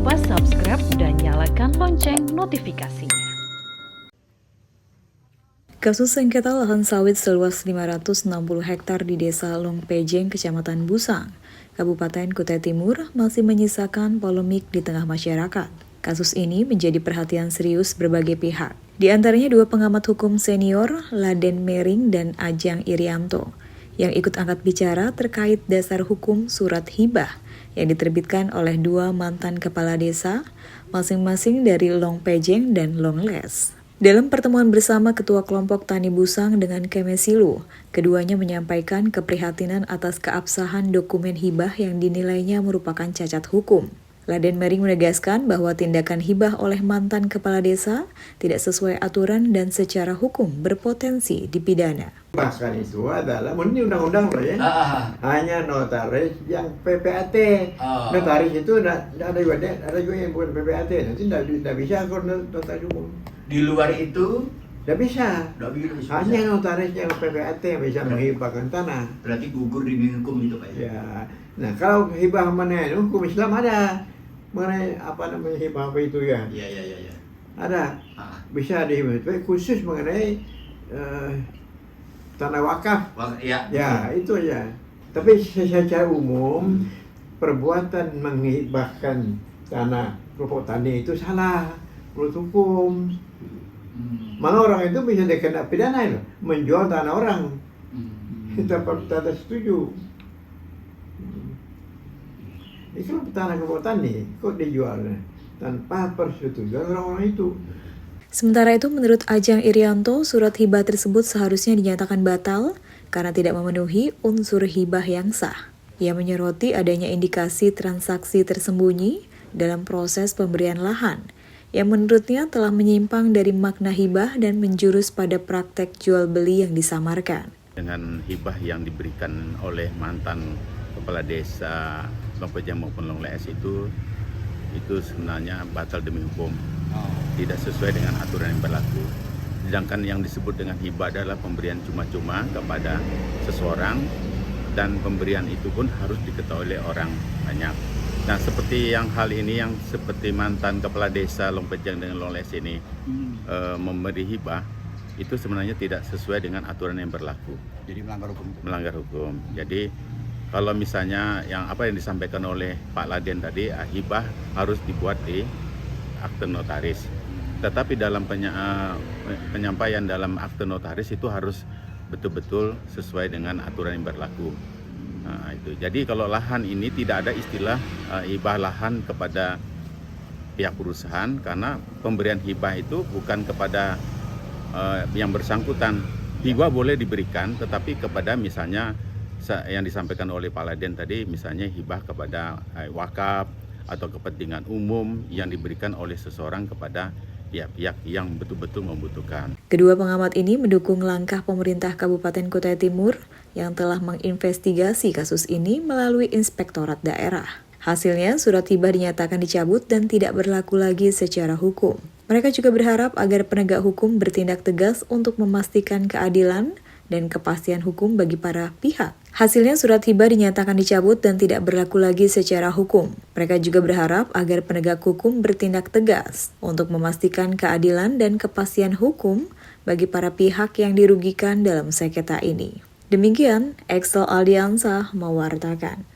lupa subscribe dan nyalakan lonceng notifikasinya. Kasus sengketa lahan sawit seluas 560 hektar di Desa Longpejeng, Kecamatan Busang, Kabupaten Kutai Timur masih menyisakan polemik di tengah masyarakat. Kasus ini menjadi perhatian serius berbagai pihak. Di antaranya dua pengamat hukum senior, Laden Mering dan Ajang Irianto, yang ikut angkat bicara terkait dasar hukum surat hibah yang diterbitkan oleh dua mantan kepala desa, masing-masing dari Longpejeng dan Longles. Dalam pertemuan bersama Ketua Kelompok Tani Busang dengan Kemesilu, keduanya menyampaikan keprihatinan atas keabsahan dokumen hibah yang dinilainya merupakan cacat hukum. Laden Mering menegaskan bahwa tindakan hibah oleh mantan kepala desa tidak sesuai aturan dan secara hukum berpotensi dipidana. Bahkan itu adalah, ini undang-undang loh ya, hanya notaris yang PPAT. Notaris itu ada juga yang bukan PPAT, nanti tidak bisa kalau notaris umum. Di luar itu Tidak bisa. Hanya bisa. notaris yang PPAT yang bisa menghibahkan tanah. Berarti gugur di hukum itu Pak ya? Ya. Nah kalau hibah mana hukum Islam ada. Mengenai apa namanya hibah apa itu ya? Iya. Ada. Bisa dihibah. Tapi khusus mengenai tanah wakaf. Ya itu ya. Tapi secara umum perbuatan menghibahkan tanah pokok tani itu salah menurut hukum. Malah orang itu bisa dikena pidana loh, menjual tanah orang tanpa setuju. Itu tanah pokok tani kok dijual tanpa persetujuan orang-orang itu. Sementara itu, menurut Ajang Irianto, surat hibah tersebut seharusnya dinyatakan batal karena tidak memenuhi unsur hibah yang sah. Ia menyoroti adanya indikasi transaksi tersembunyi dalam proses pemberian lahan, yang menurutnya telah menyimpang dari makna hibah dan menjurus pada praktek jual beli yang disamarkan. Dengan hibah yang diberikan oleh mantan kepala desa Longpejeng maupun Longles itu sebenarnya batal demi hukum, tidak sesuai dengan aturan yang berlaku. Sedangkan yang disebut dengan hibah adalah pemberian cuma-cuma kepada seseorang, dan pemberian itu pun harus diketahui oleh orang banyak. Nah, seperti yang hal ini yang seperti mantan kepala desa Longpejeng dengan Longles ini memberi hibah, itu sebenarnya tidak sesuai dengan aturan yang berlaku. Jadi melanggar hukum. Melanggar hukum. Jadi kalau misalnya yang apa yang disampaikan oleh Pak Laden tadi, hibah harus dibuat di akte notaris. Tetapi dalam penyampaian dalam akte notaris itu harus betul-betul sesuai dengan aturan yang berlaku. Nah, itu. Jadi kalau lahan ini tidak ada istilah hibah lahan kepada pihak perusahaan, karena pemberian hibah itu bukan kepada yang bersangkutan. Hibah boleh diberikan, tetapi kepada misalnya yang disampaikan oleh Pak Laden tadi, misalnya hibah kepada wakaf atau kepentingan umum yang diberikan oleh seseorang kepada pihak-pihak yang betul-betul membutuhkan. Kedua pengamat ini mendukung langkah pemerintah Kabupaten Kutai Timur yang telah menginvestigasi kasus ini melalui Inspektorat Daerah. Hasilnya, surat hibah dinyatakan dicabut dan tidak berlaku lagi secara hukum. Mereka juga berharap agar penegak hukum bertindak tegas untuk memastikan keadilan dan kepastian hukum bagi para pihak. Hasilnya, surat hibah dinyatakan dicabut dan tidak berlaku lagi secara hukum. Mereka juga berharap agar penegak hukum bertindak tegas untuk memastikan keadilan dan kepastian hukum bagi para pihak yang dirugikan dalam sengketa ini. Demikian, Excel Aldiansa mewartakan.